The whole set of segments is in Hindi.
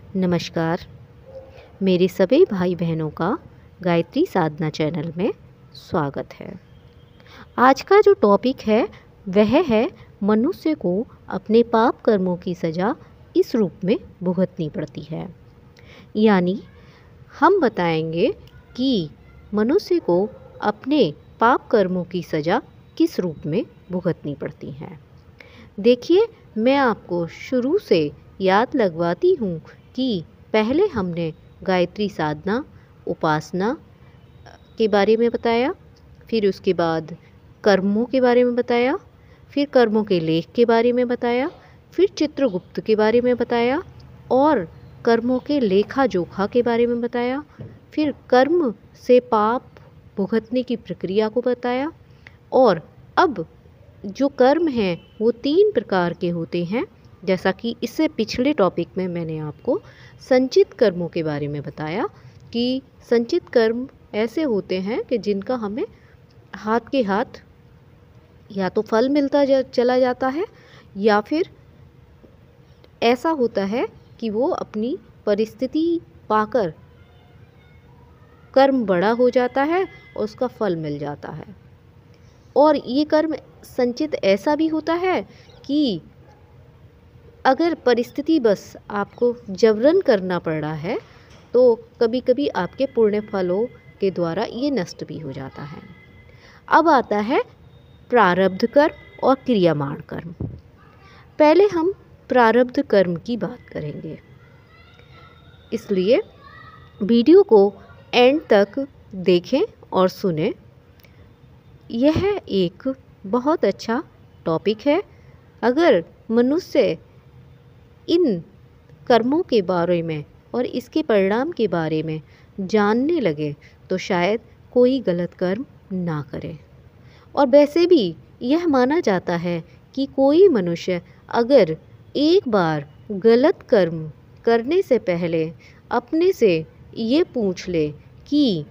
नमस्कार। मेरे सभी भाई बहनों का गायत्री साधना चैनल में स्वागत है। आज का जो टॉपिक है वह है मनुष्य को अपने पाप कर्मों की सज़ा इस रूप में भुगतनी पड़ती है। यानी हम बताएंगे कि मनुष्य को अपने पाप कर्मों की सज़ा किस रूप में भुगतनी पड़ती है। देखिए, मैं आपको शुरू से याद लगवाती हूँ कि पहले हमने गायत्री साधना, उपासना के बारे में बताया, फिर उसके बाद कर्मों के बारे में बताया, फिर कर्मों के लेख के बारे में बताया, फिर चित्रगुप्त के बारे में बताया और कर्मों के लेखा जोखा के बारे में बताया, फिर कर्म से पाप भुगतने की प्रक्रिया को बताया। और अब जो कर्म हैं वो 3 प्रकार के होते हैं, जैसा कि इससे पिछले टॉपिक में मैंने आपको संचित कर्मों के बारे में बताया कि संचित कर्म ऐसे होते हैं कि जिनका हमें हाथ के हाथ या तो फल मिलता चला जाता है या फिर ऐसा होता है कि वो अपनी परिस्थिति पाकर कर्म बड़ा हो जाता है और उसका फल मिल जाता है। और ये कर्म संचित ऐसा भी होता है कि अगर परिस्थिति बस आपको जबरन करना पड़ रहा है तो कभी कभी आपके पुण्य फलों के द्वारा ये नष्ट भी हो जाता है। अब आता है प्रारब्ध कर्म और क्रियामाण कर्म। पहले हम प्रारब्ध कर्म की बात करेंगे, इसलिए वीडियो को एंड तक देखें और सुनें। यह एक बहुत अच्छा टॉपिक है। अगर मनुष्य इन कर्मों के बारे में और इसके परिणाम के बारे में जानने लगे तो शायद कोई गलत कर्म ना करे। और वैसे भी यह माना जाता है कि कोई मनुष्य अगर एक बार गलत कर्म करने से पहले अपने से ये पूछ ले कि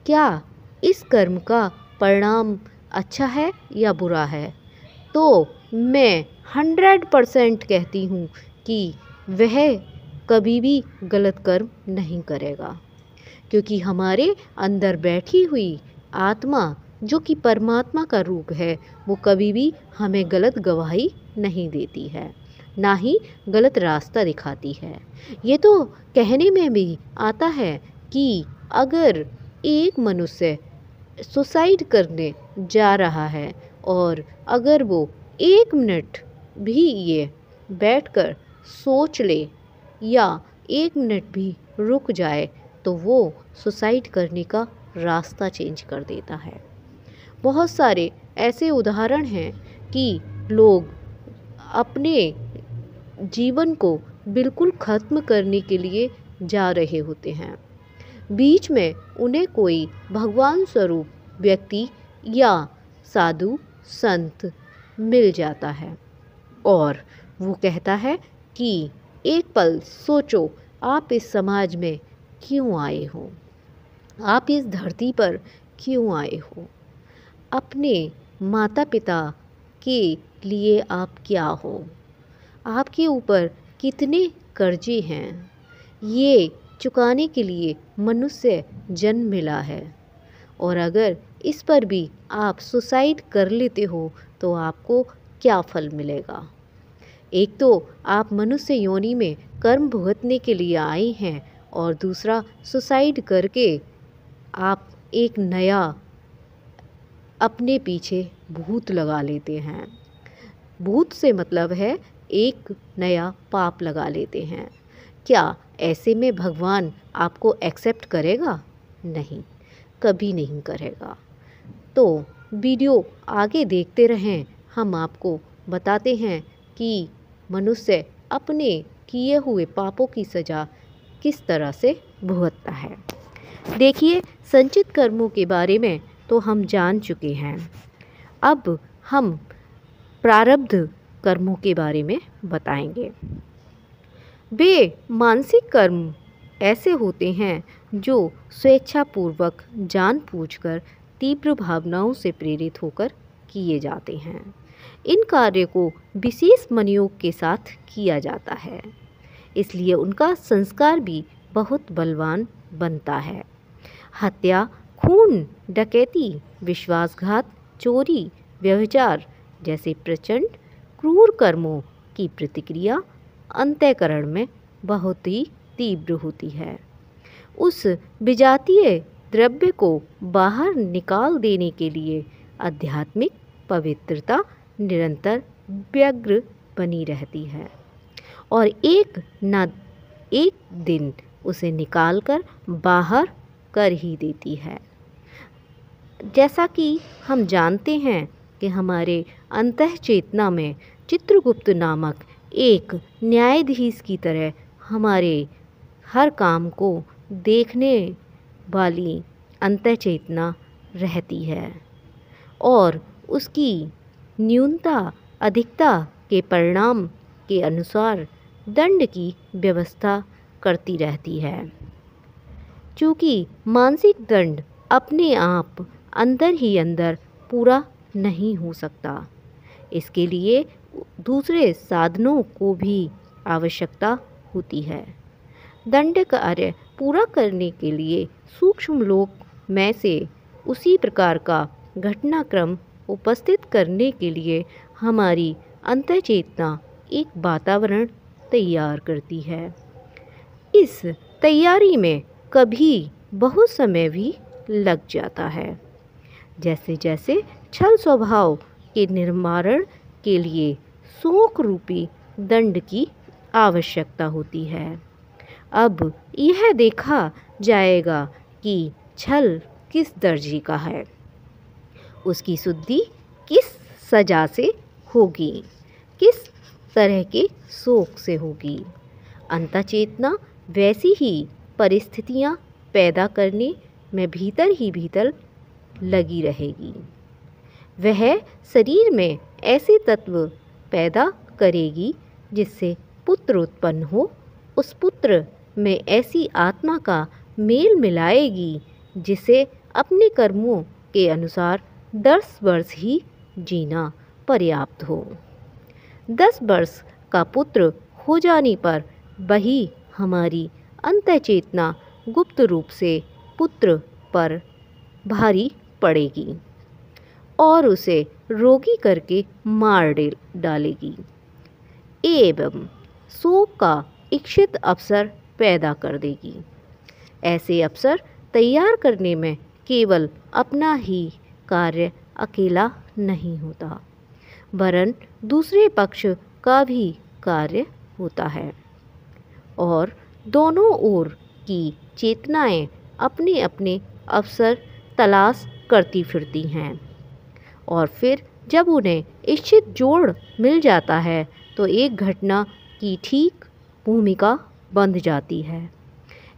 क्या इस कर्म का परिणाम अच्छा है या बुरा है, तो मैं 100% कहती हूँ कि वह कभी भी गलत कर्म नहीं करेगा, क्योंकि हमारे अंदर बैठी हुई आत्मा जो कि परमात्मा का रूप है वो कभी भी हमें गलत गवाही नहीं देती है, ना ही गलत रास्ता दिखाती है। ये तो कहने में भी आता है कि अगर एक मनुष्य सुसाइड करने जा रहा है और अगर वो 1 मिनट भी ये बैठकर सोच ले या 1 मिनट भी रुक जाए तो वो सुसाइड करने का रास्ता चेंज कर देता है। बहुत सारे ऐसे उदाहरण हैं कि लोग अपने जीवन को बिल्कुल ख़त्म करने के लिए जा रहे होते हैं। बीच में उन्हें कोई भगवान स्वरूप व्यक्ति या साधु संत मिल जाता है और वो कहता है कि एक पल सोचो, आप इस समाज में क्यों आए हो, आप इस धरती पर क्यों आए हो, अपने माता पिता के लिए आप क्या हो, आपके ऊपर कितने कर्जे हैं, ये चुकाने के लिए मनुष्य जन्म मिला है। और अगर इस पर भी आप सुसाइड कर लेते हो तो आपको क्या फल मिलेगा। एक तो आप मनुष्य योनि में कर्म भुगतने के लिए आए हैं और दूसरा सुसाइड करके आप एक नया अपने पीछे भूत लगा लेते हैं। भूत से मतलब है एक नया पाप लगा लेते हैं। क्या ऐसे में भगवान आपको एक्सेप्ट करेगा? नहीं, कभी नहीं करेगा। तो वीडियो आगे देखते रहें, हम आपको बताते हैं कि मनुष्य अपने किए हुए पापों की सज़ा किस तरह से भुगतता है। देखिए, संचित कर्मों के बारे में तो हम जान चुके हैं। अब हम प्रारब्ध कर्मों के बारे में बताएंगे। वे मानसिक कर्म ऐसे होते हैं जो स्वेच्छापूर्वक जानबूझकर तीव्र भावनाओं से प्रेरित होकर किए जाते हैं। इन कार्यों को विशेष मनोयोग के साथ किया जाता है। इसलिए उनका संस्कार भी बहुत बलवान बनता है। हत्या, खून, डकैती, विश्वासघात, चोरी, व्यभिचार जैसे प्रचंड क्रूर कर्मों की प्रतिक्रिया अंतःकरण में बहुत ही तीव्र होती है। उस विजातीय द्रव्य को बाहर निकाल देने के लिए आध्यात्मिक पवित्रता निरंतर व्यग्र बनी रहती है और एक न एक दिन उसे निकालकर बाहर कर ही देती है। जैसा कि हम जानते हैं कि हमारे अंतः चेतना में चित्रगुप्त नामक एक न्यायाधीश की तरह हमारे हर काम को देखने वाली अंतः चेतना रहती है और उसकी न्यूनता अधिकता के परिणाम के अनुसार दंड की व्यवस्था करती रहती है। चूँकि मानसिक दंड अपने आप अंदर ही अंदर पूरा नहीं हो सकता, इसके लिए दूसरे साधनों को भी आवश्यकता होती है। दंड कार्य पूरा करने के लिए सूक्ष्म लोक में से उसी प्रकार का घटनाक्रम उपस्थित करने के लिए हमारी अंतःचेतना एक वातावरण तैयार करती है। इस तैयारी में कभी बहुत समय भी लग जाता है। जैसे जैसे छल स्वभाव के निर्माण के लिए शोक रूपी दंड की आवश्यकता होती है। अब यह देखा जाएगा कि छल किस दर्जे का है, उसकी शुद्धि किस सजा से होगी, किस तरह के शोक से होगी। अंतःचेतना वैसी ही परिस्थितियां पैदा करने में भीतर ही भीतर लगी रहेगी। वह शरीर में ऐसे तत्व पैदा करेगी जिससे पुत्र उत्पन्न हो, उस पुत्र में ऐसी आत्मा का मेल मिलाएगी जिसे अपने कर्मों के अनुसार 10 वर्ष ही जीना पर्याप्त हो। 10 वर्ष का पुत्र हो जाने पर वही हमारी अंतःचेतना गुप्त रूप से पुत्र पर भारी पड़ेगी और उसे रोगी करके मार डालेगी एवं शोक का इच्छित अवसर पैदा कर देगी। ऐसे अवसर तैयार करने में केवल अपना ही कार्य अकेला नहीं होता, वरन दूसरे पक्ष का भी कार्य होता है और दोनों ओर की चेतनाएं अपने अपने अवसर तलाश करती फिरती हैं और फिर जब उन्हें इच्छित जोड़ मिल जाता है तो एक घटना की ठीक भूमिका बंध जाती है।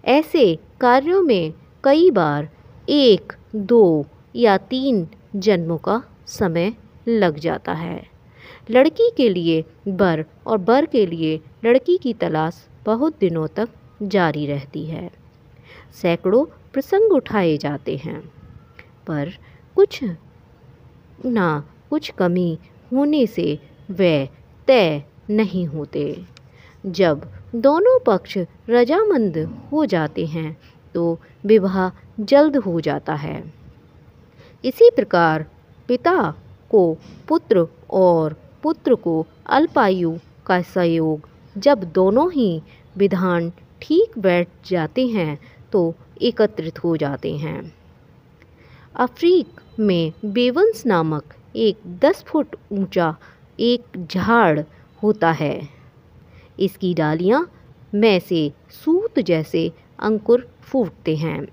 ऐसे कार्यों में कई बार 1, 2 या 3 जन्मों का समय लग जाता है। लड़की के लिए वर और वर के लिए लड़की की तलाश बहुत दिनों तक जारी रहती है। सैकड़ों प्रसंग उठाए जाते हैं, पर कुछ ना कुछ कमी होने से वे तय नहीं होते। जब दोनों पक्ष रजामंद हो जाते हैं तो विवाह जल्द हो जाता है। इसी प्रकार पिता को पुत्र और पुत्र को अल्पायु का संयोग जब दोनों ही विधान ठीक बैठ जाते हैं तो एकत्रित हो जाते हैं। अफ्रीका में बेवंस नामक एक 10 फुट ऊंचा एक झाड़ होता है। इसकी डालियां में से सूत जैसे अंकुर फूटते हैं।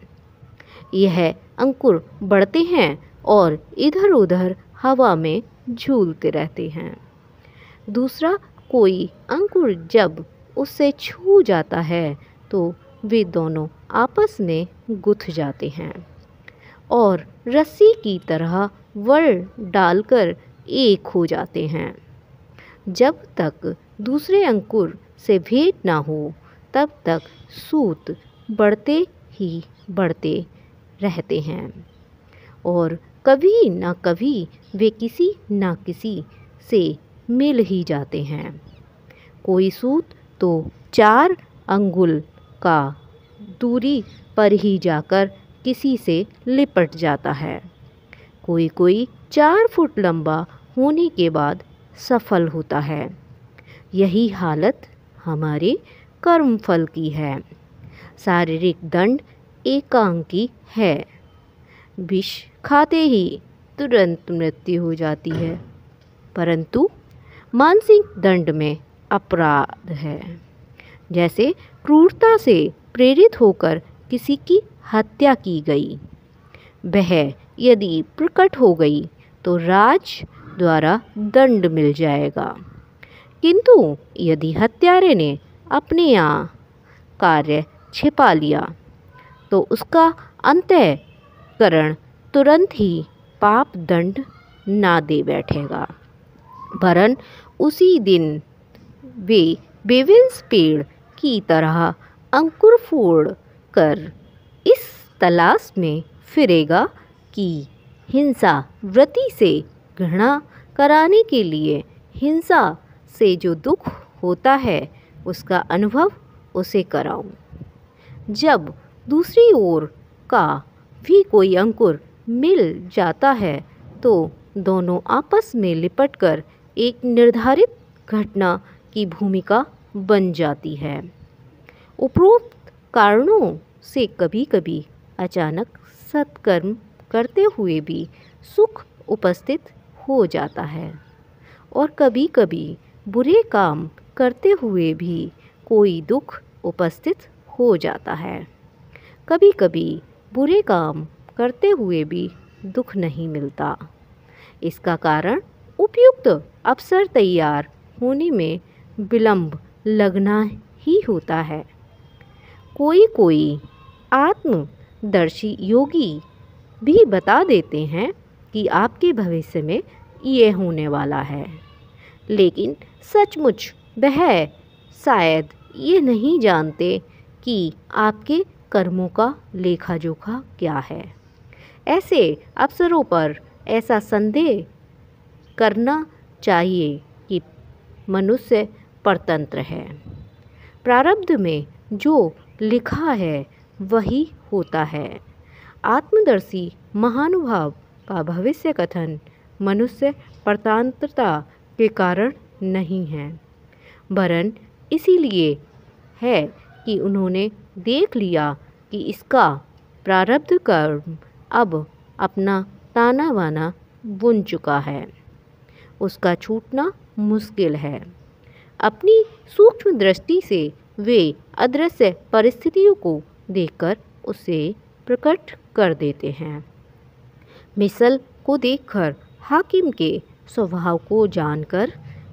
यह अंकुर बढ़ते हैं और इधर उधर हवा में झूलते रहते हैं। दूसरा कोई अंकुर जब उससे छू जाता है तो वे दोनों आपस में गुथ जाते हैं और रस्सी की तरह वल डालकर एक हो जाते हैं। जब तक दूसरे अंकुर से भेंट ना हो तब तक सूत बढ़ते ही बढ़ते रहते हैं और कभी ना कभी वे किसी ना किसी से मिल ही जाते हैं। कोई सूत तो 4 अंगुल का दूरी पर ही जाकर किसी से लिपट जाता है। कोई कोई 4 फुट लंबा होने के बाद सफल होता है। यही हालत हमारे कर्मफल की है। शारीरिक दंड एकांकी है। विष खाते ही तुरंत मृत्यु हो जाती है, परंतु मानसिक दंड में अपराध है। जैसे क्रूरता से प्रेरित होकर किसी की हत्या की गई, वह यदि प्रकट हो गई तो राज द्वारा दंड मिल जाएगा, किंतु यदि हत्यारे ने अपने यहाँ कार्य छिपा लिया तो उसका अंतःकरण तुरंत ही पाप दंड ना दे बैठेगा, वरन उसी दिन वे बेविंस पेड़ की तरह अंकुर फोड़ कर इस तलाश में फिरेगा कि हिंसा वृत्ति से घृणा कराने के लिए हिंसा से जो दुख होता है उसका अनुभव उसे कराऊं। जब दूसरी ओर का भी कोई अंकुर मिल जाता है तो दोनों आपस में लिपटकर एक निर्धारित घटना की भूमिका बन जाती है। उपरोक्त कारणों से कभी कभी अचानक सत्कर्म करते हुए भी सुख उपस्थित हो जाता है और कभी कभी बुरे काम करते हुए भी कोई दुख उपस्थित हो जाता है। कभी कभी बुरे काम करते हुए भी दुख नहीं मिलता। इसका कारण उपयुक्त अवसर तैयार होने में विलंब लगना ही होता है। कोई कोई आत्मदर्शी योगी भी बता देते हैं कि आपके भविष्य में ये होने वाला है, लेकिन सचमुच वह शायद ये नहीं जानते कि आपके कर्मों का लेखा जोखा क्या है। ऐसे अवसरों पर ऐसा संदेह करना चाहिए कि मनुष्य परतंत्र है। प्रारब्ध में जो लिखा है वही होता है। आत्मदर्शी महानुभाव का भविष्य कथन मनुष्य परतंत्रता के कारण नहीं है, वरन इसीलिए है कि उन्होंने देख लिया कि इसका प्रारब्ध कर्म अब अपना ताना बाना बुन चुका है, उसका छूटना मुश्किल है। अपनी सूक्ष्म दृष्टि से वे अदृश्य परिस्थितियों को देखकर उसे प्रकट कर देते हैं। मिसल को देखकर हाकिम के स्वभाव को जानकर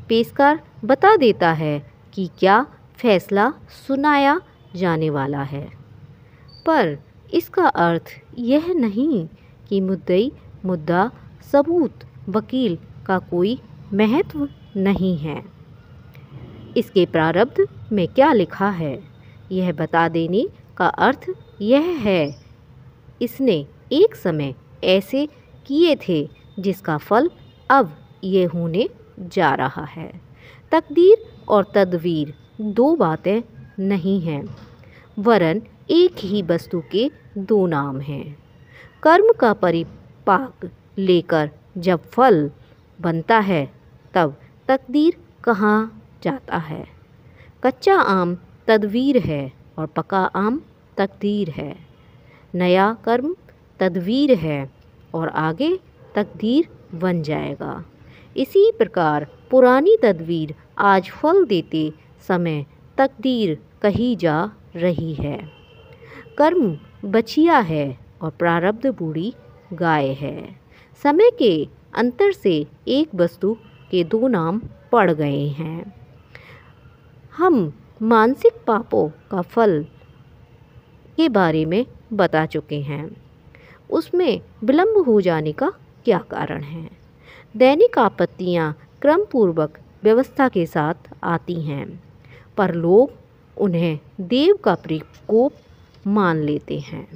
पेशकार बता देता है कि क्या फैसला सुनाया जाने वाला है, पर इसका अर्थ यह नहीं कि मुद्दई, मुद्दा, सबूत, वकील का कोई महत्व नहीं है। इसके प्रारब्ध में क्या लिखा है यह बता देने का अर्थ यह है इसने एक समय ऐसे किए थे जिसका फल अब ये होने जा रहा है। तकदीर और तदवीर दो बातें नहीं हैं, वरन एक ही वस्तु के दो नाम हैं। कर्म का परिपाक लेकर जब फल बनता है तब तकदीर कहाँ जाता है। कच्चा आम तदवीर है और पका आम तकदीर है। नया कर्म तदवीर है और आगे तकदीर बन जाएगा। इसी प्रकार पुरानी तदवीर आज फल देते समय तकदीर कही जा रही है। कर्म बछिया है और प्रारब्ध बूढ़ी गाय है। समय के अंतर से एक वस्तु के दो नाम पड़ गए हैं। हम मानसिक पापों का फल के बारे में बता चुके हैं। उसमें विलंब हो जाने का क्या कारण है। दैनिक आपत्तियां क्रमपूर्वक व्यवस्था के साथ आती हैं, पर लोग उन्हें देव का प्रकोप मान लेते हैं।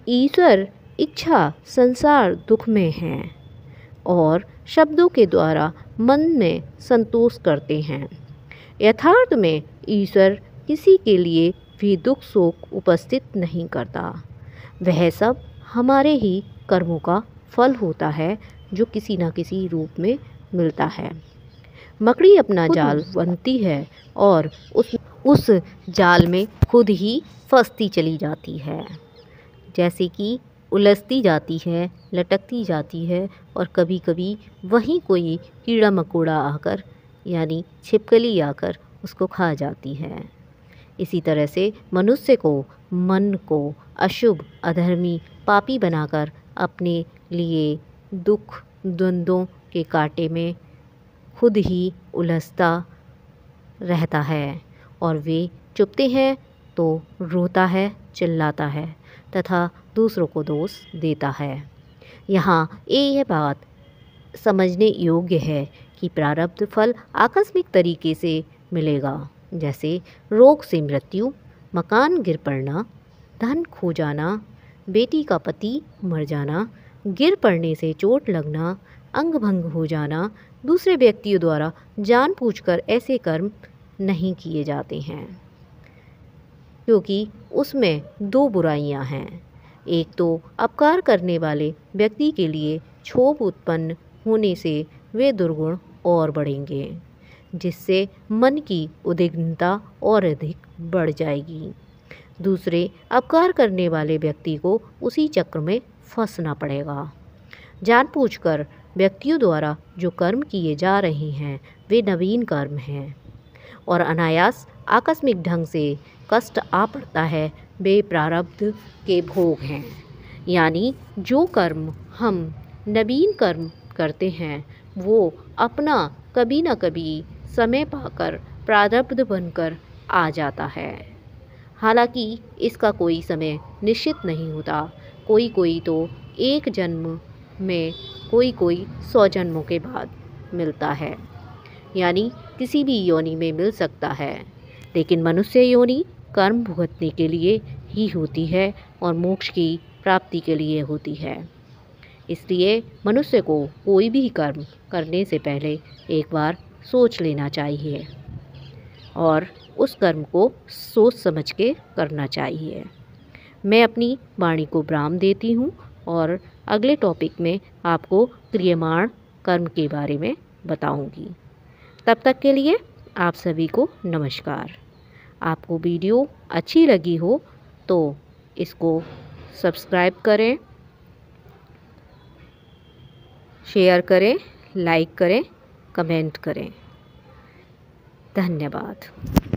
ईश्वर इच्छा संसार दुख में है और शब्दों के द्वारा मन में संतोष करते हैं। यथार्थ में ईश्वर किसी के लिए भी दुख शोक उपस्थित नहीं करता। वह सब हमारे ही कर्मों का फल होता है जो किसी न किसी रूप में मिलता है। मकड़ी अपना जाल बुनती है और उस जाल में खुद ही फंसती चली जाती है। जैसे कि उलझती जाती है, लटकती जाती है और कभी कभी वहीं कोई कीड़ा मकोड़ा आकर यानी छिपकली आकर उसको खा जाती है। इसी तरह से मनुष्य को मन को अशुभ, अधर्मी, पापी बनाकर अपने लिए दुख द्वंद्वों के कांटे में खुद ही उलझता रहता है और वे चुभते हैं तो रोता है, चिल्लाता है तथा दूसरों को दोष देता है। यहाँ यह बात समझने योग्य है कि प्रारब्ध फल आकस्मिक तरीके से मिलेगा, जैसे रोग से मृत्यु, मकान गिर पड़ना, धन खो जाना, बेटी का पति मर जाना, गिर पड़ने से चोट लगना, अंग भंग हो जाना। दूसरे व्यक्तियों द्वारा जानबूझकर ऐसे कर्म नहीं किए जाते हैं क्योंकि उसमें दो बुराइयां हैं। एक तो अपकार करने वाले व्यक्ति के लिए क्षोभ उत्पन्न होने से वे दुर्गुण और बढ़ेंगे, जिससे मन की उद्विग्नता और अधिक बढ़ जाएगी। दूसरे, अपकार करने वाले व्यक्ति को उसी चक्र में फंसना पड़ेगा। जानबूझकर व्यक्तियों द्वारा जो कर्म किए जा रहे हैं वे नवीन कर्म हैं और अनायास आकस्मिक ढंग से कष्ट आ पड़ता है, वे प्रारब्ध के भोग हैं। यानी जो कर्म हम नवीन कर्म करते हैं वो अपना कभी न कभी समय पाकर प्रारब्ध बनकर आ जाता है। हालांकि इसका कोई समय निश्चित नहीं होता। कोई तो एक जन्म में, कोई 100 जन्मों के बाद मिलता है, यानी किसी भी योनि में मिल सकता है। लेकिन मनुष्य योनि कर्म भुगतने के लिए ही होती है और मोक्ष की प्राप्ति के लिए होती है। इसलिए मनुष्य को कोई भी कर्म करने से पहले एक बार सोच लेना चाहिए और उस कर्म को सोच समझ के करना चाहिए। मैं अपनी वाणी को विराम देती हूँ और अगले टॉपिक में आपको क्रियमाण कर्म के बारे में बताऊँगी। तब तक के लिए आप सभी को नमस्कार। आपको वीडियो अच्छी लगी हो तो इसको सब्सक्राइब करें, शेयर करें, लाइक करें, कमेंट करें। धन्यवाद।